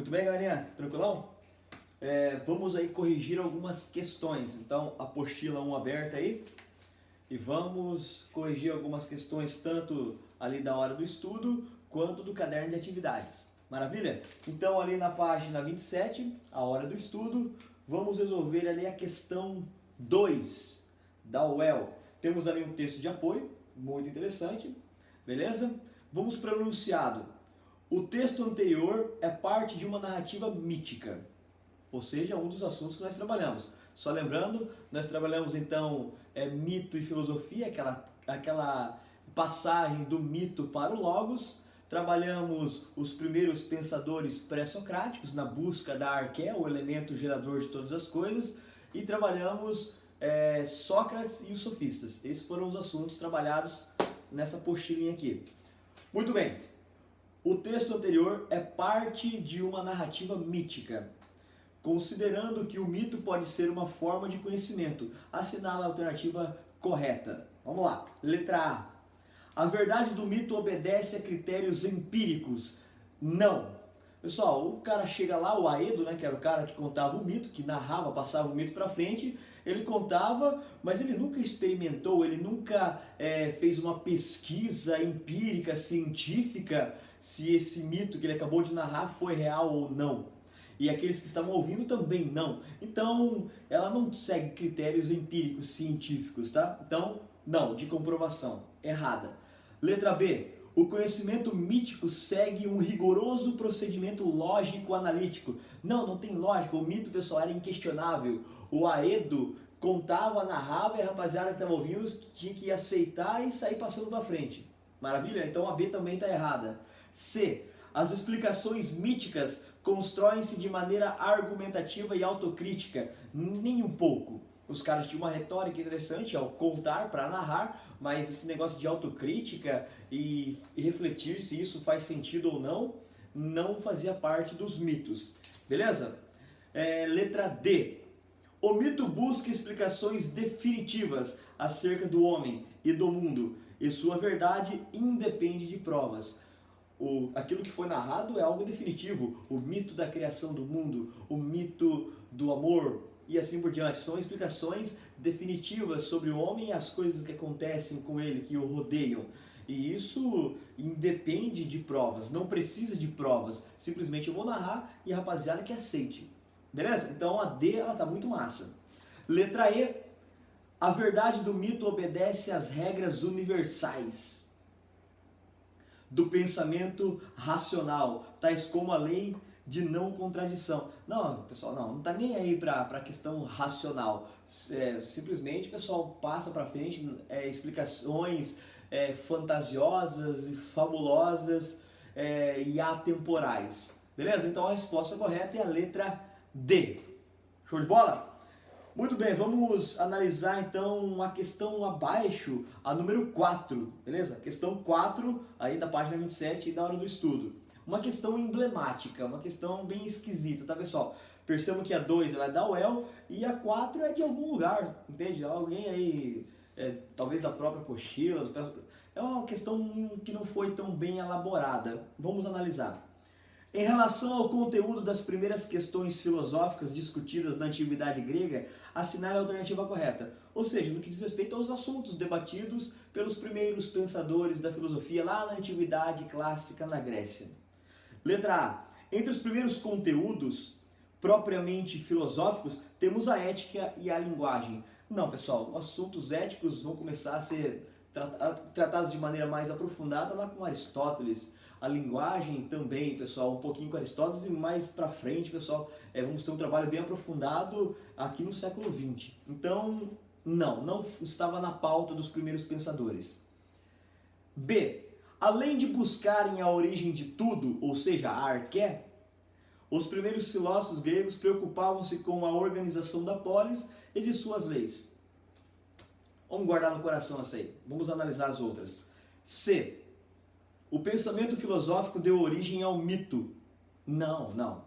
Muito bem, galerinha? Tranquilão? Vamos aí corrigir algumas questões. Então, apostila 1 aberta aí. E vamos corrigir algumas questões tanto ali da hora do estudo, quanto do caderno de atividades. Maravilha? Então, ali na página 27, a hora do estudo, vamos resolver ali a questão 2 da UEL. Temos ali um texto de apoio, muito interessante. Beleza? Vamos para o enunciado. O texto anterior é parte de uma narrativa mítica, ou seja, um dos assuntos que nós trabalhamos. Só lembrando, nós trabalhamos então mito e filosofia, aquela passagem do mito para o logos. Trabalhamos os primeiros pensadores pré-socráticos na busca da arqué, o elemento gerador de todas as coisas, e trabalhamos Sócrates e os sofistas. Esses foram os assuntos trabalhados nessa apostilinha aqui. Muito bem. O texto anterior é parte de uma narrativa mítica, considerando que o mito pode ser uma forma de conhecimento. Assinala a alternativa correta. Vamos lá. Letra A. A verdade do mito obedece a critérios empíricos. Não. Pessoal, o cara chega lá, o Aedo, né, que era o cara que contava o mito, que narrava, passava o mito para frente, ele contava, mas ele nunca experimentou, ele nunca fez uma pesquisa empírica, científica, se esse mito que ele acabou de narrar foi real ou não. E aqueles que estavam ouvindo também não. Então, ela não segue critérios empíricos, científicos, tá? Então, não, de comprovação. Errada. Letra B. O conhecimento mítico segue um rigoroso procedimento lógico-analítico. Não tem lógica. O mito, pessoal, era inquestionável. O Aedo contava, narrava e a rapaziada que estava ouvindo tinha que aceitar e sair passando para frente. Maravilha? Então a B também está errada. C. As explicações míticas constroem-se de maneira argumentativa e autocrítica. Nem um pouco. Os caras tinham uma retórica interessante ao contar para narrar, mas esse negócio de autocrítica e refletir se isso faz sentido ou não fazia parte dos mitos. Beleza? Letra D. O mito busca explicações definitivas acerca do homem e do mundo, e sua verdade independe de provas. Aquilo que foi narrado é algo definitivo. O mito da criação do mundo, o mito do amor e assim por diante. São explicações definitivas sobre o homem e as coisas que acontecem com ele, que o rodeiam. E isso independe de provas, não precisa de provas. Simplesmente eu vou narrar e a rapaziada que aceite. Beleza? Então a D ela tá muito massa. Letra E. A verdade do mito obedece às regras universais do pensamento racional, tais como a lei de não contradição. Não, pessoal, não tá nem aí para a questão racional. Simplesmente o pessoal passa para frente explicações fantasiosas e fabulosas e atemporais. Beleza? Então a resposta correta é a letra D. Show de bola? Muito bem, vamos analisar então a questão abaixo, a número 4, beleza? Questão 4, aí da página 27 da hora do estudo. Uma questão emblemática, uma questão bem esquisita, tá pessoal? Percebam que a 2 ela é da UEL e a 4 é de algum lugar, entende? Alguém aí, talvez da própria apostila, é uma questão que não foi tão bem elaborada. Vamos analisar. Em relação ao conteúdo das primeiras questões filosóficas discutidas na antiguidade grega, assinale a alternativa correta. Ou seja, no que diz respeito aos assuntos debatidos pelos primeiros pensadores da filosofia lá na antiguidade clássica na Grécia. Letra A. Entre os primeiros conteúdos propriamente filosóficos, temos a ética e a linguagem. Não, pessoal, assuntos éticos vão começar a ser tratados de maneira mais aprofundada lá com Aristóteles. A linguagem também, pessoal, um pouquinho com Aristóteles e mais pra frente, pessoal, vamos ter um trabalho bem aprofundado aqui no século XX. Então, não estava na pauta dos primeiros pensadores. B. Além de buscarem a origem de tudo, ou seja, a arqué, os primeiros filósofos gregos preocupavam-se com a organização da polis e de suas leis. Vamos guardar no coração essa aí. Vamos analisar as outras. C. O pensamento filosófico deu origem ao mito. Não.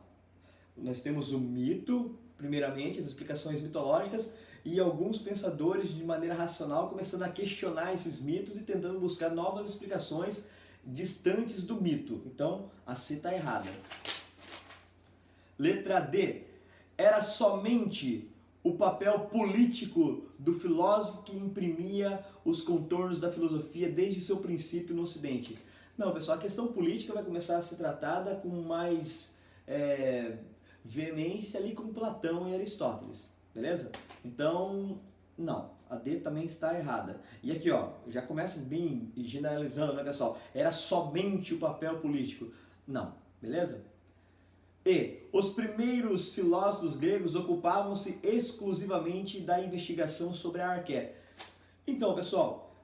Nós temos o mito, primeiramente, as explicações mitológicas, e alguns pensadores, de maneira racional, começando a questionar esses mitos e tentando buscar novas explicações distantes do mito. Então, a C está errada. Letra D. Era somente o papel político do filósofo que imprimia os contornos da filosofia desde seu princípio no Ocidente. Não, pessoal, a questão política vai começar a ser tratada com mais veemência ali com Platão e Aristóteles, beleza? Então, não, a D também está errada. E aqui, ó, já começa bem generalizando, né, pessoal? Era somente o papel político. Não, beleza? E os primeiros filósofos gregos ocupavam-se exclusivamente da investigação sobre a arqué. Então, pessoal,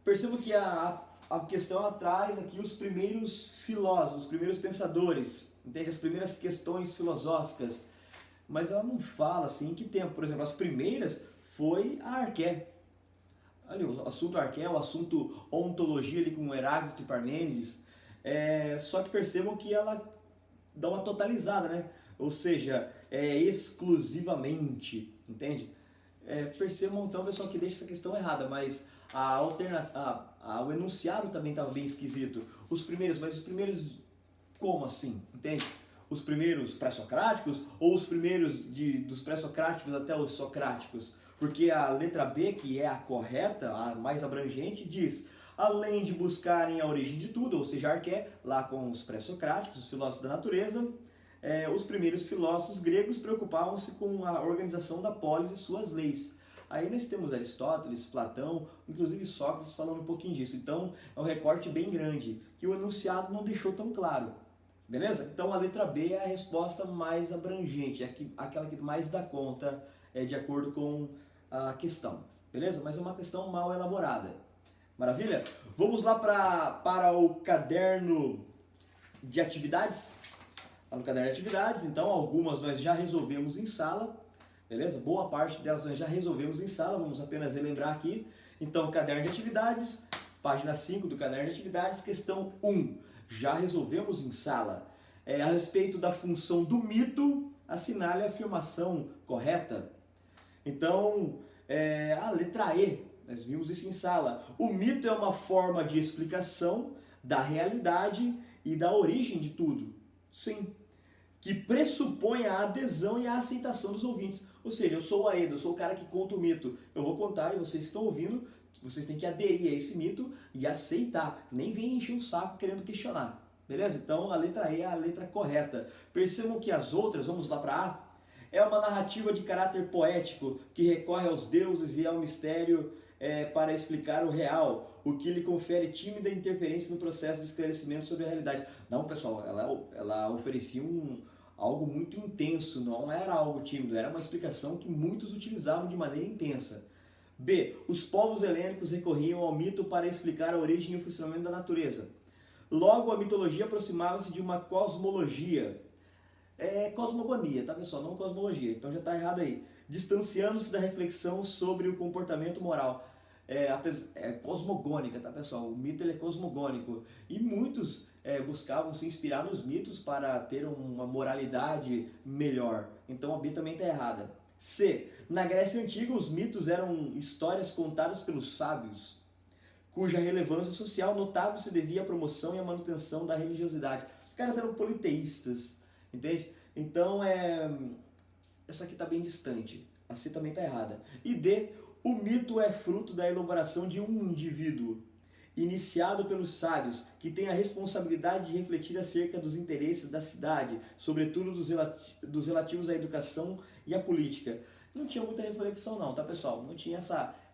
percebo que a questão ela traz aqui os primeiros filósofos, os primeiros pensadores, entende? As primeiras questões filosóficas, mas ela não fala assim em que tempo. Por exemplo, as primeiras foi a arqué. Ali, o assunto arqué, o assunto ontologia ali com Heráclito e Parmênides, só que percebam que ela dá uma totalizada, né? Ou seja, exclusivamente, entende? Percebam então, pessoal, que deixa essa questão errada, mas o enunciado também estava bem esquisito. Os primeiros como assim? Entende? Os primeiros pré-socráticos ou os primeiros dos pré-socráticos até os socráticos? Porque a letra B, que é a correta, a mais abrangente, diz: além de buscarem a origem de tudo, ou seja, arqué, lá com os pré-socráticos, os filósofos da natureza, os primeiros filósofos gregos preocupavam-se com a organização da polis e suas leis. Aí nós temos Aristóteles, Platão, inclusive Sócrates falando um pouquinho disso. Então é um recorte bem grande, que o enunciado não deixou tão claro. Beleza? Então a letra B é a resposta mais abrangente, aquela que mais dá conta de acordo com a questão. Beleza? Mas é uma questão mal elaborada. Maravilha? Vamos lá para o caderno de atividades. Lá no caderno de atividades, então, algumas nós já resolvemos em sala, beleza? Boa parte delas nós já resolvemos em sala, vamos apenas relembrar aqui. Então, caderno de atividades, página 5 do caderno de atividades, questão 1, já resolvemos em sala. A respeito da função do mito, assinale a afirmação correta. Então, a letra E, nós vimos isso em sala. O mito é uma forma de explicação da realidade e da origem de tudo. Sim. Que pressupõe a adesão e a aceitação dos ouvintes. Ou seja, eu sou o Aedo, eu sou o cara que conta o mito. Eu vou contar e vocês estão ouvindo, vocês têm que aderir a esse mito e aceitar. Nem vem encher o saco querendo questionar. Beleza? Então a letra E é a letra correta. Percebam que as outras, vamos lá para A, é uma narrativa de caráter poético que recorre aos deuses e ao mistério para explicar o real, o que lhe confere tímida interferência no processo de esclarecimento sobre a realidade. Não, pessoal, ela oferecia algo muito intenso, não era algo tímido, era uma explicação que muitos utilizavam de maneira intensa. B. Os povos helênicos recorriam ao mito para explicar a origem e o funcionamento da natureza. Logo, a mitologia aproximava-se de uma cosmologia. Cosmogonia, tá, pessoal? Não cosmologia, então já está errado aí. Distanciando-se da reflexão sobre o comportamento moral. Cosmogônica, tá, pessoal? O mito ele é cosmogônico. E muitos buscavam se inspirar nos mitos para ter uma moralidade melhor. Então a B também está errada. C. Na Grécia Antiga, os mitos eram histórias contadas pelos sábios, cuja relevância social notável se devia à promoção e à manutenção da religiosidade. Os caras eram politeístas, entende? Então, essa aqui está bem distante. A C também está errada. E D. O mito é fruto da elaboração de um indivíduo, iniciado pelos sábios, que tem a responsabilidade de refletir acerca dos interesses da cidade, sobretudo dos relativos à educação e à política. Não tinha muita reflexão não, tá, pessoal? Não tinha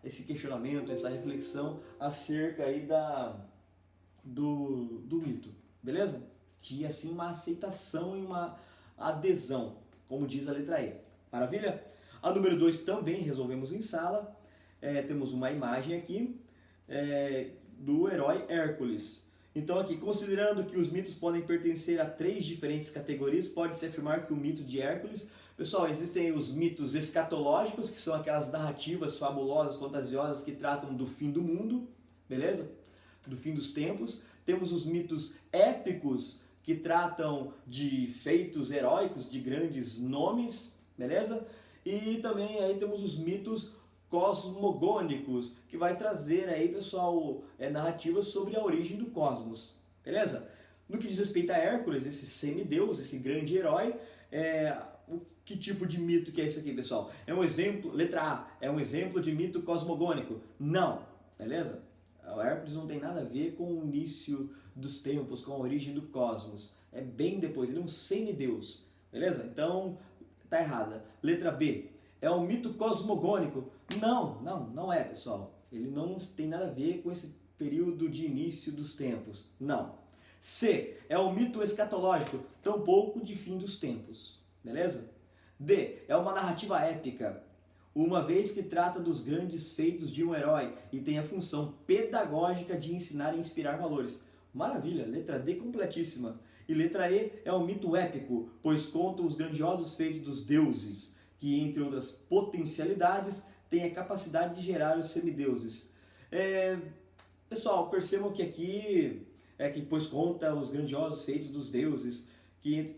esse questionamento, essa reflexão acerca aí do mito, beleza? Tinha assim uma aceitação e uma adesão, como diz a letra E. Maravilha? A número 2 também resolvemos em sala. Temos uma imagem aqui do herói Hércules. Então aqui, considerando que os mitos podem pertencer a 3 diferentes categorias, pode-se afirmar que o mito de Hércules... Pessoal, existem os mitos escatológicos, que são aquelas narrativas fabulosas, fantasiosas, que tratam do fim do mundo, beleza? Do fim dos tempos. Temos os mitos épicos, que tratam de feitos heróicos, de grandes nomes, beleza? E também aí temos os mitos cosmogônicos, que vai trazer aí, pessoal, narrativas sobre a origem do cosmos, beleza? No que diz respeito a Hércules, esse semideus, esse grande herói, Que tipo de mito que é esse aqui, pessoal? É um exemplo, letra A, é um exemplo de mito cosmogônico? Não, beleza? O Hércules não tem nada a ver com o início dos tempos, com a origem do cosmos. É bem depois, ele é um semideus, beleza? Então, tá errada. Letra B, é um mito cosmogônico? Não é, pessoal. Ele não tem nada a ver com esse período de início dos tempos. Não. C, é um mito escatológico? Tampouco de fim dos tempos, beleza? D, é uma narrativa épica, uma vez que trata dos grandes feitos de um herói e tem a função pedagógica de ensinar e inspirar valores. Maravilha, letra D completíssima. E letra E é um mito épico, pois conta os grandiosos feitos dos deuses, que entre outras potencialidades tem a capacidade de gerar os semideuses. Pessoal, percebam que aqui pois conta os grandiosos feitos dos deuses, que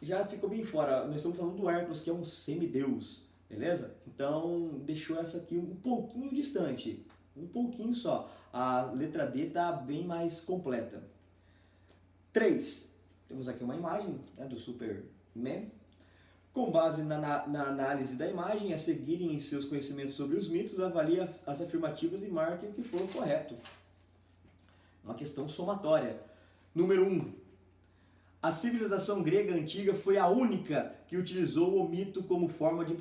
já ficou bem fora. Nós estamos falando do Hércules, que é um semideus, beleza? Então, deixou essa aqui um pouquinho distante, um pouquinho só. A letra D está bem mais completa. 3. Temos aqui uma imagem, né, do Superman. Com base na análise da imagem, a seguirem em seus conhecimentos sobre os mitos, avalie as afirmativas e marque o que for correto. Uma questão somatória. Número 1. A civilização grega antiga foi a única que utilizou o mito como forma de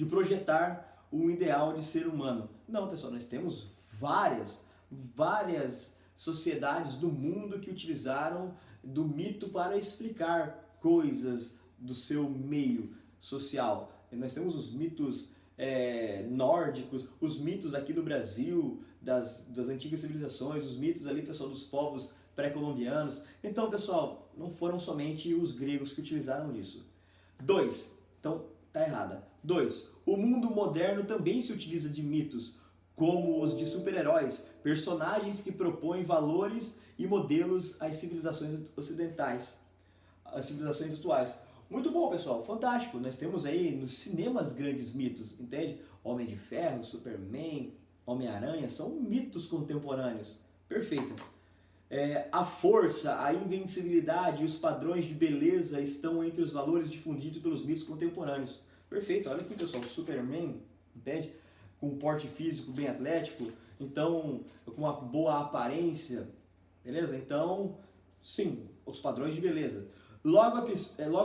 projetar um ideal de ser humano. Não, pessoal, nós temos várias sociedades do mundo que utilizaram do mito para explicar coisas do seu meio social. Nós temos os mitos nórdicos, os mitos aqui do Brasil, das antigas civilizações, os mitos ali, pessoal, dos povos pré-colombianos. Então, pessoal, não foram somente os gregos que utilizaram disso. 2. Então, tá errada. 2. O mundo moderno também se utiliza de mitos, como os de super-heróis, personagens que propõem valores e modelos às civilizações ocidentais, às civilizações atuais. Muito bom, pessoal, fantástico. Nós temos aí nos cinemas grandes mitos, entende? Homem de Ferro, Superman, Homem-Aranha, são mitos contemporâneos. Perfeito. A força, a invencibilidade e os padrões de beleza estão entre os valores difundidos pelos mitos contemporâneos. Perfeito, olha aqui, pessoal, Superman, entende? Com um porte físico bem atlético, então com uma boa aparência, beleza? Então, sim, os padrões de beleza. Logo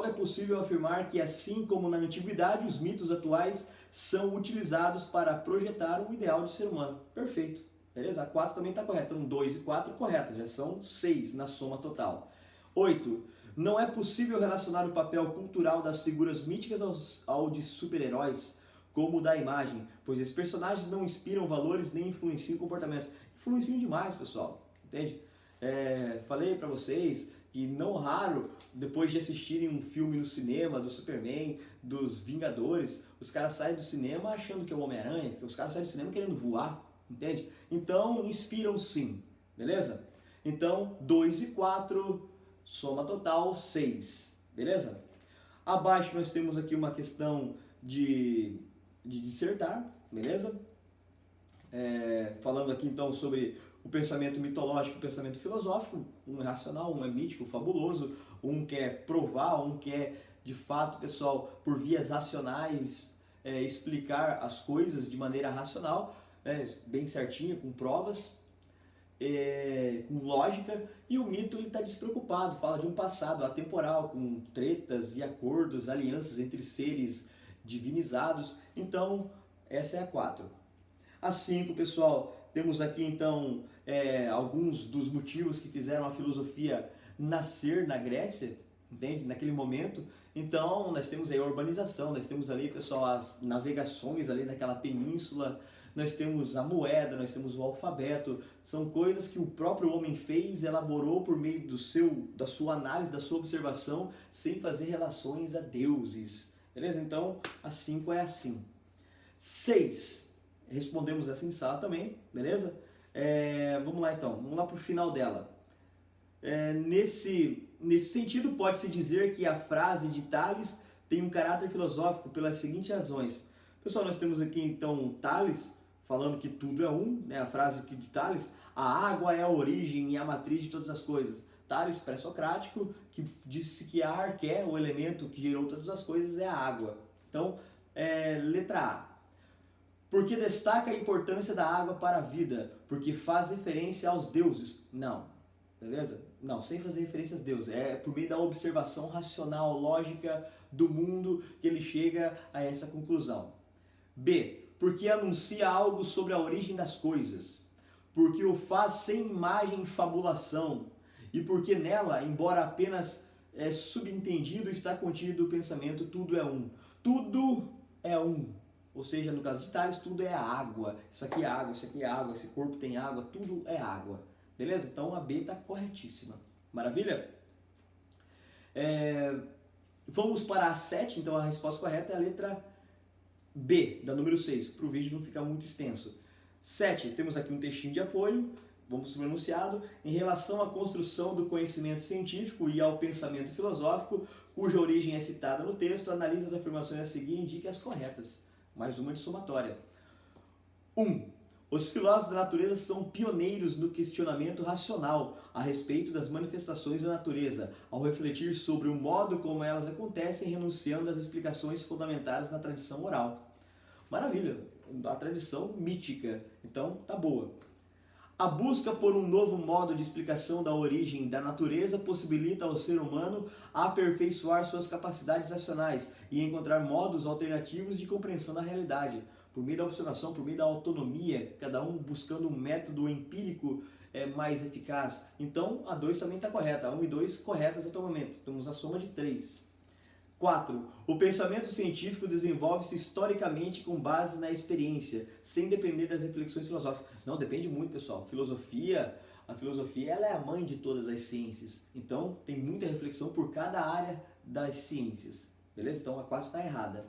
é possível afirmar que, assim como na antiguidade, os mitos atuais são utilizados para projetar o ideal de ser humano. Perfeito. Beleza? A 4 também está correta. Então, 2 e 4 corretas. Já são 6 na soma total. 8. Não é possível relacionar o papel cultural das figuras míticas ao de super-heróis, como o da imagem, pois esses personagens não inspiram valores nem influenciam comportamentos. Influenciam demais, pessoal. Entende? Falei para vocês que não raro, depois de assistirem um filme no cinema do Superman, dos Vingadores, os caras saem do cinema achando que é o Homem-Aranha, que os caras saem do cinema querendo voar. Entende? Então, inspiram sim, beleza? Então, 2 e 4, soma total 6, beleza? Abaixo nós temos aqui uma questão de dissertar, beleza? Falando aqui então sobre o pensamento mitológico e o pensamento filosófico, um é racional, um é mítico, fabuloso, um quer provar, um quer, de fato, pessoal, por vias racionais, explicar as coisas de maneira racional, bem certinho, com provas, com lógica, e o mito está despreocupado, fala de um passado atemporal, com tretas e acordos, alianças entre seres divinizados. Então, essa é a 4. A 5, pessoal, temos aqui então alguns dos motivos que fizeram a filosofia nascer na Grécia, entende? Naquele momento. Então, nós temos aí a urbanização, nós temos ali, pessoal, as navegações ali naquela península, nós temos a moeda, nós temos o alfabeto, são coisas que o próprio homem fez, elaborou por meio da sua análise, da sua observação, sem fazer relações a deuses, beleza? Então, a 5 é assim. 6, respondemos essa em sala também, beleza? Vamos lá então, vamos lá para o final dela. Nesse sentido, pode-se dizer que a frase de Tales tem um caráter filosófico pelas seguintes razões. Pessoal, nós temos aqui então Tales falando que tudo é um, né? A frase aqui de Tales, a água é a origem e a matriz de todas as coisas. Tales pré-socrático, que disse que a arqué, o elemento que gerou todas as coisas, é a água. Então, letra A. Porque destaca a importância da água para a vida, porque faz referência aos deuses. Não, beleza? Não, sem fazer referência aos deuses. É por meio da observação racional, lógica do mundo que ele chega a essa conclusão. B. Porque anuncia algo sobre a origem das coisas. Porque o faz sem imagem e fabulação. E porque nela, embora apenas subentendido, está contido o pensamento, tudo é um. Tudo é um. Ou seja, no caso de Tales, tudo é água. Isso aqui é água, isso aqui é água, esse corpo tem água, tudo é água. Beleza? Então a B está corretíssima. Maravilha? Vamos para a 7, então a resposta correta é a letra B, da número 6, para o vídeo não ficar muito extenso. 7, temos aqui um textinho de apoio, vamos para o enunciado. Em relação à construção do conhecimento científico e ao pensamento filosófico, cuja origem é citada no texto, analise as afirmações a seguir e indique as corretas. Mais uma de somatória. 1. Os filósofos da natureza são pioneiros no questionamento racional a respeito das manifestações da natureza, ao refletir sobre o modo como elas acontecem, renunciando às explicações fundamentadas na tradição oral. Maravilha, a tradição mítica, então tá boa. A busca por um novo modo de explicação da origem da natureza possibilita ao ser humano aperfeiçoar suas capacidades racionais e encontrar modos alternativos de compreensão da realidade, por meio da observação, por meio da autonomia, cada um buscando um método empírico mais eficaz. Então, a 2 também está correta, a 1 e 2 corretas até o momento. Temos a soma de 3. 4. O pensamento científico desenvolve-se historicamente com base na experiência, sem depender das reflexões filosóficas. Não, depende muito, pessoal. A filosofia ela é a mãe de todas as ciências. Então, tem muita reflexão por cada área das ciências. Beleza? Então, a 4 está errada.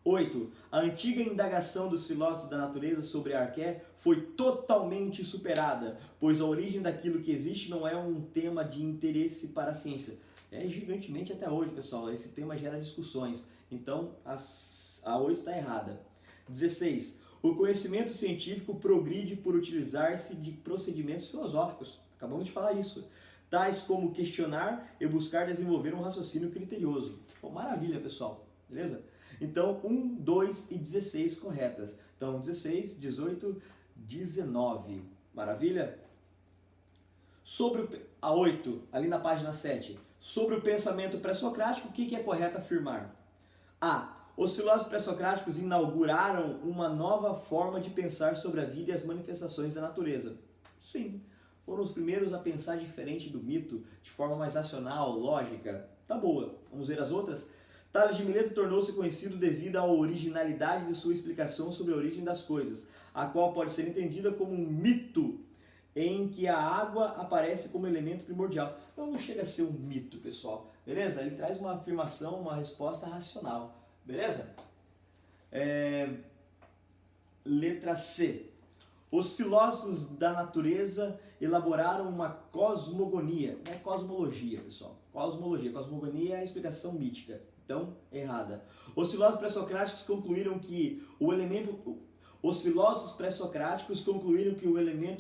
8. A antiga indagação dos filósofos da natureza sobre a arqué foi totalmente superada, pois a origem daquilo que existe não é um tema de interesse para a ciência. É gigantemente até hoje, pessoal. Esse tema gera discussões. Então, a 8 está errada. 16. O conhecimento científico progride por utilizar-se de procedimentos filosóficos. Acabamos de falar isso. Tais como questionar e buscar desenvolver um raciocínio criterioso. Bom, maravilha, pessoal. Beleza? Então, 1, 2 e 16 corretas. Então, 16, 18, 19. Maravilha? Sobre a 8, ali na página 7. Sobre o pensamento pré-socrático, o que é correto afirmar? A. Os filósofos pré-socráticos inauguraram uma nova forma de pensar sobre a vida e as manifestações da natureza. Sim, foram os primeiros a pensar diferente do mito, de forma mais racional, lógica. Tá boa. Vamos ver as outras? Tales de Mileto tornou-se conhecido devido à originalidade de sua explicação sobre a origem das coisas, a qual pode ser entendida como um mito em que a água aparece como elemento primordial. Então não chega a ser um mito, pessoal. Beleza? Ele traz uma afirmação, uma resposta racional. Beleza? Letra C. Os filósofos da natureza elaboraram uma cosmogonia. Não é cosmologia, pessoal. Cosmologia. Cosmogonia é a explicação mítica. Então, errada. Os filósofos pré-socráticos concluíram que o elemento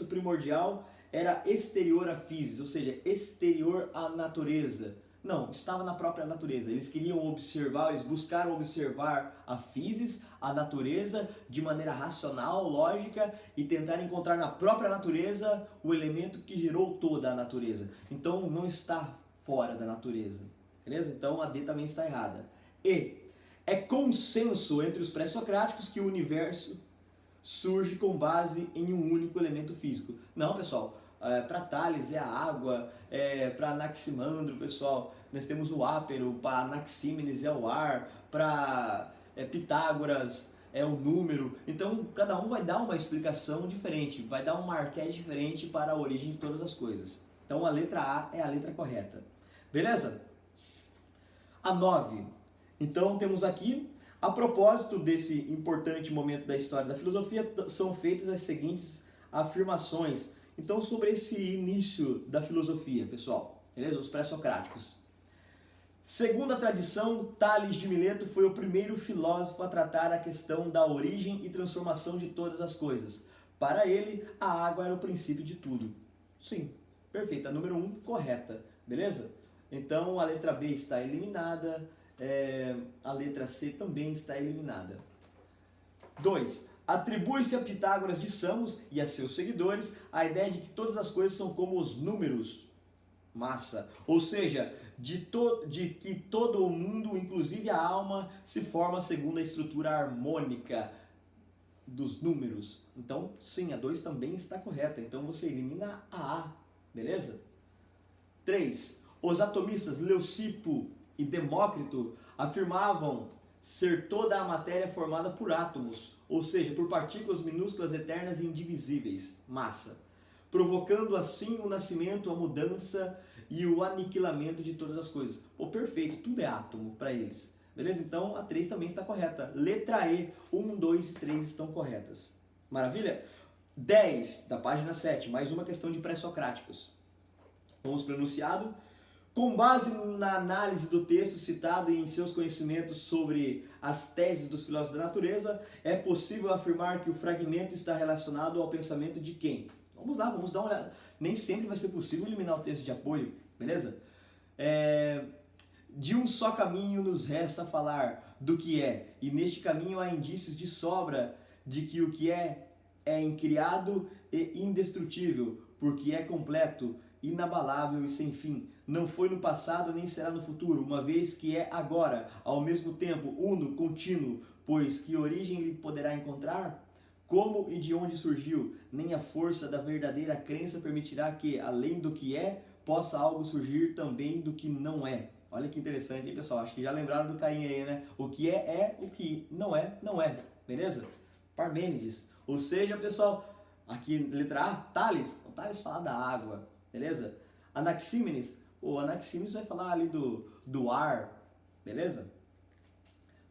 primordial era exterior à physis, ou seja, exterior à natureza. Não, estava na própria natureza. Eles queriam observar, eles buscaram observar a physis, a natureza, de maneira racional, lógica, e tentar encontrar na própria natureza o elemento que gerou toda a natureza. Então, não está fora da natureza. Beleza? Então, a D também está errada. E. É consenso entre os pré-socráticos que o universo surge com base em um único elemento físico. Não, pessoal. Para Tales é a água, para Anaximandro, pessoal, nós temos o ápero, para Anaxímenes é o ar, para Pitágoras é o número. Então, cada um vai dar uma explicação diferente, vai dar uma arqué diferente para a origem de todas as coisas. Então, a letra A é a letra correta. Beleza? A 9. Então, temos aqui, a propósito desse importante momento da história da filosofia, são feitas as seguintes afirmações. Então, sobre esse início da filosofia, pessoal, beleza? Os pré-socráticos. Segundo a tradição, Tales de Mileto foi o primeiro filósofo a tratar a questão da origem e transformação de todas as coisas. Para ele, a água era o princípio de tudo. Sim, perfeita. Número 1, correta. beleza? Então a letra B está eliminada, a letra C também está eliminada. 2. Atribui-se a Pitágoras de Samos e a seus seguidores a ideia de que todas as coisas são como os números. Massa. Ou seja, de que todo o mundo, inclusive a alma, se forma segundo a estrutura harmônica dos números. Então, sim, a 2 também está correta. Então você elimina a A, beleza? 3. Os atomistas Leucipo e Demócrito afirmavam ser toda a matéria formada por átomos, ou seja, por partículas minúsculas eternas e indivisíveis, massa, provocando assim o nascimento, a mudança e o aniquilamento de todas as coisas. Pô, perfeito, tudo é átomo para eles. Beleza? Então a 3 também está correta. Letra E, 1, 2 e 3 estão corretas. Maravilha? 10, da página 7, mais uma questão de pré-socráticos. Vamos para o enunciado. Com base na análise do texto citado e em seus conhecimentos sobre as teses dos filósofos da natureza, é possível afirmar que o fragmento está relacionado ao pensamento de quem? Vamos lá, vamos dar uma olhada. Nem sempre vai ser possível eliminar o texto de apoio, beleza? De um só caminho nos resta falar do que é, e neste caminho há indícios de sobra de que o que é incriado e indestrutível, porque é completo, inabalável e sem fim. Não foi no passado nem será no futuro, uma vez que é agora, ao mesmo tempo, uno, contínuo, pois que origem lhe poderá encontrar? Como e de onde surgiu? Nem a força da verdadeira crença permitirá que, além do que é, possa algo surgir também do que não é. Olha que interessante, hein, pessoal? Acho que já lembraram do carinha aí, né? O que é, o que não é, não é. Beleza? Parmênides. Ou seja, pessoal, aqui letra A, Tales. O Tales fala da água, beleza? Anaxímenes. O Anaxímenes vai falar ali do ar, beleza?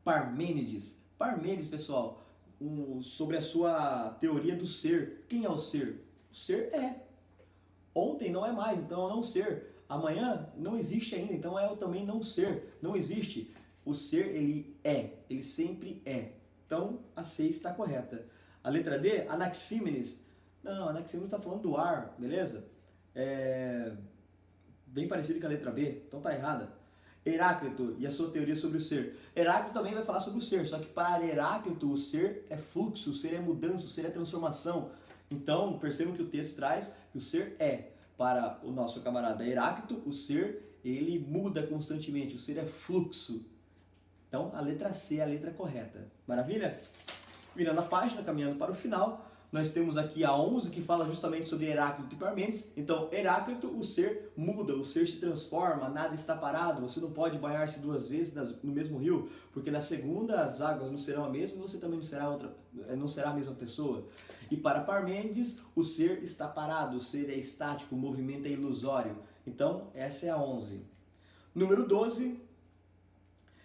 Parmênides. Parmênides, pessoal, sobre a sua teoria do ser. Quem é o ser? O ser é. Ontem não é mais, então é o não ser. Amanhã não existe ainda, então é o também não ser. Não existe. O ser, ele é. Ele sempre é. Então, a C está correta. A letra D, Anaxímenes. Não, Anaxímenes está falando do ar, beleza? Bem parecido com a letra B, então tá errada. Heráclito e a sua teoria sobre o ser. Heráclito também vai falar sobre o ser, só que para Heráclito o ser é fluxo, o ser é mudança, o ser é transformação. Então, percebam que o texto traz que o ser é. Para o nosso camarada Heráclito, o ser, ele muda constantemente, o ser é fluxo. Então, a letra C é a letra correta. Maravilha? Virando a página, caminhando para o final, nós temos aqui a 11 que fala justamente sobre Heráclito e Parmênides. Então, Heráclito, o ser muda, o ser se transforma, nada está parado, você não pode banhar-se duas vezes no mesmo rio, porque na segunda as águas não serão a mesma e você também não será a mesma pessoa. E para Parmênides, o ser está parado, o ser é estático, o movimento é ilusório. Então, essa é a 11. Número 12,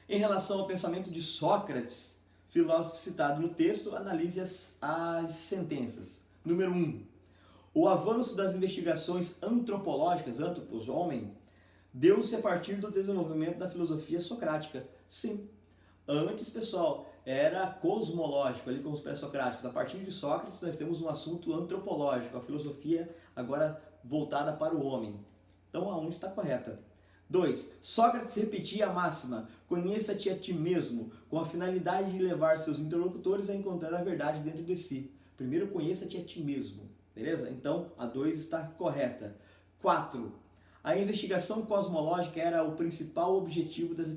em relação ao pensamento de Sócrates, filósofo citado no texto, analise as sentenças. Número 1. O avanço das investigações antropológicas, antropos, homem, deu-se a partir do desenvolvimento da filosofia socrática. Sim. Antes, pessoal, era cosmológico, ali com os pré-socráticos. A partir de Sócrates, nós temos um assunto antropológico, a filosofia agora voltada para o homem. Então, a 1 está correta. 2. Sócrates repetia a máxima: conheça-te a ti mesmo, com a finalidade de levar seus interlocutores a encontrar a verdade dentro de si. Primeiro, conheça-te a ti mesmo. Beleza? Então, a 2 está correta. 4. A investigação cosmológica era o principal objetivo das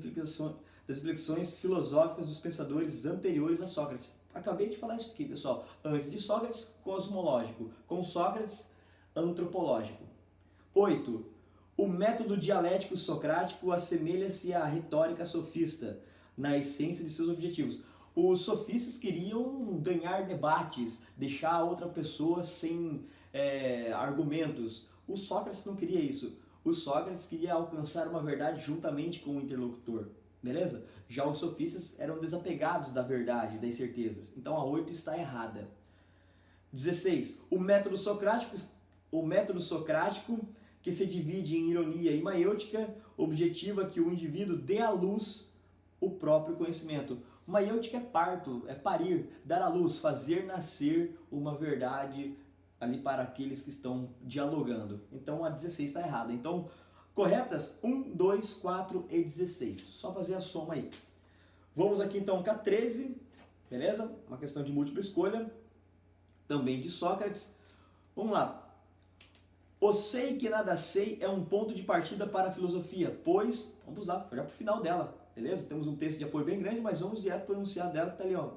reflexões filosóficas dos pensadores anteriores a Sócrates. Acabei de falar isso aqui, pessoal. Antes de Sócrates, cosmológico. Com Sócrates, antropológico. 8. O método dialético socrático assemelha-se à retórica sofista, na essência de seus objetivos. Os sofistas queriam ganhar debates, deixar a outra pessoa sem argumentos. O Sócrates não queria isso. O Sócrates queria alcançar uma verdade juntamente com o interlocutor. Beleza? Já os sofistas eram desapegados da verdade, das certezas. Então a 8 está errada. 16. O método socrático que se divide em ironia e maiêutica, objetiva que o indivíduo dê à luz o próprio conhecimento. Maiêutica é parto, é parir, dar à luz, fazer nascer uma verdade ali para aqueles que estão dialogando. Então a 16 está errada. Então, Corretas? 1, 2, 4 e 16. Só fazer a soma aí. Vamos aqui então com a 13, beleza? Uma questão de múltipla escolha, também de Sócrates. Vamos lá. O sei que nada sei é um ponto de partida para a filosofia, pois, vamos lá, já para o final dela, beleza? Temos um texto de apoio bem grande, mas vamos direto para o enunciado dela que está ali, ó,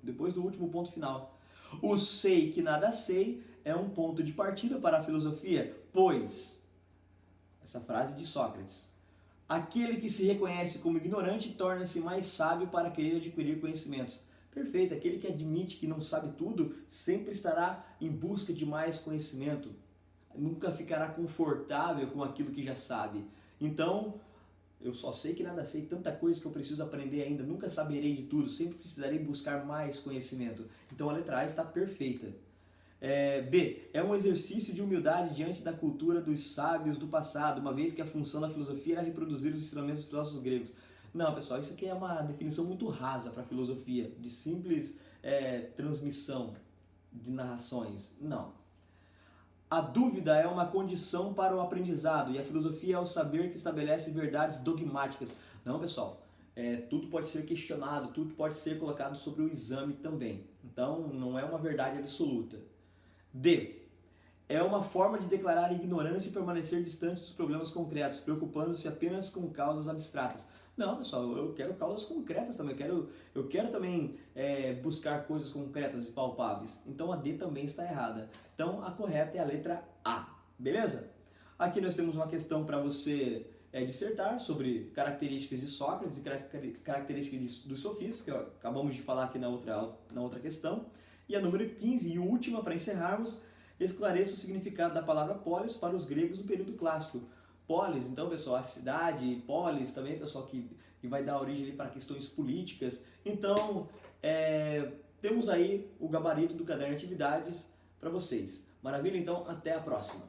depois do último ponto final. O sei que nada sei é um ponto de partida para a filosofia, pois, essa frase de Sócrates, aquele que se reconhece como ignorante torna-se mais sábio para querer adquirir conhecimentos. Perfeito, aquele que admite que não sabe tudo sempre estará em busca de mais conhecimento. Nunca ficará confortável com aquilo que já sabe. Então, eu só sei que nada sei, tanta coisa que eu preciso aprender ainda, nunca saberei de tudo, sempre precisarei buscar mais conhecimento. Então a letra A está perfeita. B. É um exercício de humildade diante da cultura dos sábios do passado, uma vez que a função da filosofia era reproduzir os ensinamentos dos filósofos gregos. Não, pessoal, isso aqui é uma definição muito rasa para a filosofia, de simples transmissão de narrações. Não. A dúvida é uma condição para o aprendizado e a filosofia é o saber que estabelece verdades dogmáticas. Não, pessoal, tudo pode ser questionado, tudo pode ser colocado sobre o exame também. Então, não é uma verdade absoluta. D. É uma forma de declarar ignorância e permanecer distante dos problemas concretos, preocupando-se apenas com causas abstratas. Não, pessoal, eu quero causas concretas também, eu quero também buscar coisas concretas e palpáveis. Então a D também está errada. Então a correta é a letra A, beleza? Aqui nós temos uma questão para você dissertar sobre características de Sócrates e características dos sofistas, que acabamos de falar aqui na outra questão. E a número 15 e última para encerrarmos, esclareça o significado da palavra polis para os gregos do período clássico. Polis, então, pessoal, a cidade, polis também, pessoal, que vai dar origem para questões políticas. Então, temos aí o gabarito do caderno de atividades para vocês. Maravilha? Então, até a próxima.